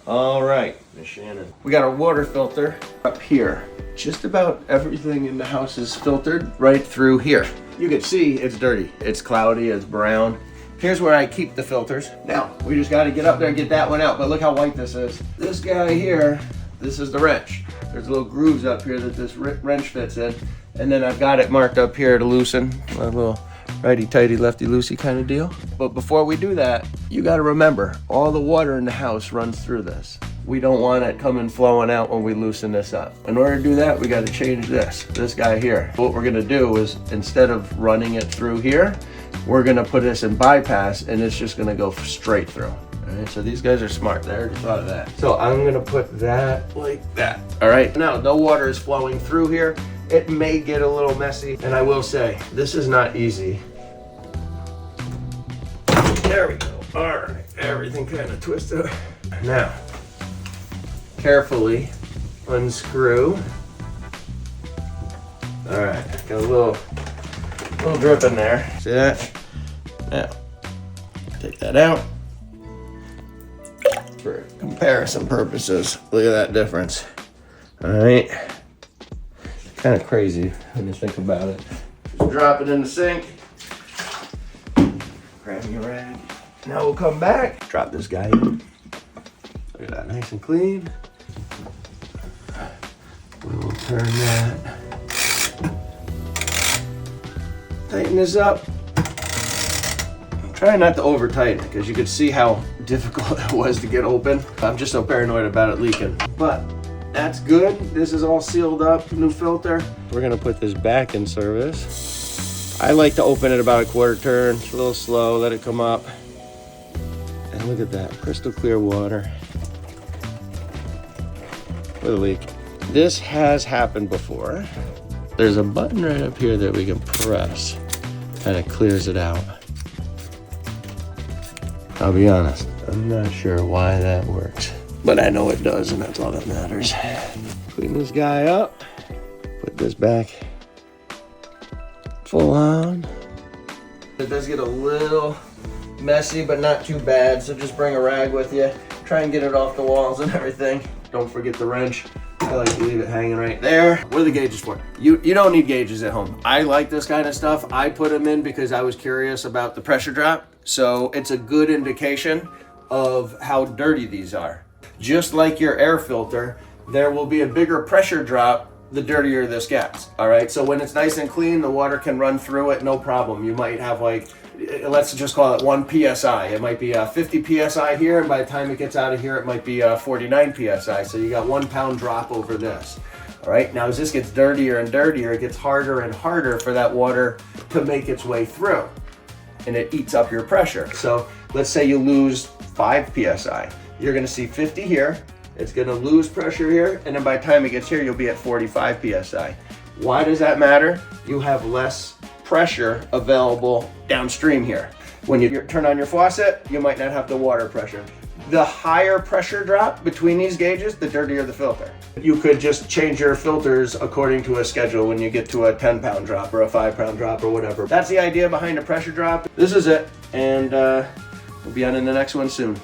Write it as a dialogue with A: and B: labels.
A: All right, Miss Shannon. We got our water filter up here. Just about everything in the house is filtered right through here. You can see it's dirty. It's cloudy, it's brown. Here's where I keep the filters. Now, we just gotta get up there and get that one out, but look how white this is. This guy here, this is the wrench. There's little grooves up here that this wrench fits in. And then I've got it marked up here to loosen, a little righty-tighty, lefty-loosey kind of deal. But before we do that, you gotta remember, all the water in the house runs through this. We don't want it coming flowing out when we loosen this up. In order to do that, we gotta change this guy here. What we're gonna do is, instead of running it through here, we're gonna put this in bypass and it's just gonna go straight through. All right, so these guys are smart. They already thought of that. So I'm gonna put that like that. All right, now no water is flowing through here. It may get a little messy, and I will say, this is not easy. There we go. All right, everything kind of twisted. Now, carefully unscrew. All right, got a little drip in there. See that? Now, take that out. For comparison purposes, look at that difference. All right. Kind of crazy when you think about it. Just drop it in the sink. Grab your rag. Now we'll come back. Drop this guy in. Look at that, nice and clean. We will turn that. Tighten this up. Try not to over tighten it because you could see how difficult it was to get open. I'm just so paranoid about it leaking. But that's good. This is all sealed up, new filter. We're gonna put this back in service. I like to open it about a quarter turn. It's a little slow, let it come up. And look at that, crystal clear water. What a leak. This has happened before. There's a button right up here that we can press. Kind of clears it out. I'll be honest, I'm not sure why that works. But I know it does, and that's all that matters. Clean this guy up. Put this back full on. It does get a little messy, but not too bad, so just bring a rag with you. Try and get it off the walls and everything. Don't forget the wrench. I like to leave it hanging right there. What are the gauges for? You don't need gauges at home. I like this kind of stuff. I put them in because I was curious about the pressure drop. So it's a good indication of how dirty these are. Just like your air filter, there will be a bigger pressure drop the dirtier this gets. All right, so when it's nice and clean, the water can run through it, no problem. You might have like, let's just call it 1 PSI. It might be 50 PSI here, and by the time it gets out of here, it might be 49 PSI. So you got 1 pound drop over this. All right, now as this gets dirtier and dirtier, it gets harder and harder for that water to make its way through, and it eats up your pressure. So let's say you lose 5 PSI. You're gonna see 50 here, it's gonna lose pressure here, and then by the time it gets here, you'll be at 45 PSI. Why does that matter? You have less pressure available downstream here. When you turn on your faucet, you might not have the water pressure. The higher pressure drop between these gauges, the dirtier the filter. You could just change your filters according to a schedule when you get to a 10 pound drop or a 5 pound drop or whatever. That's the idea behind a pressure drop. This is it, and we'll be on in the next one soon.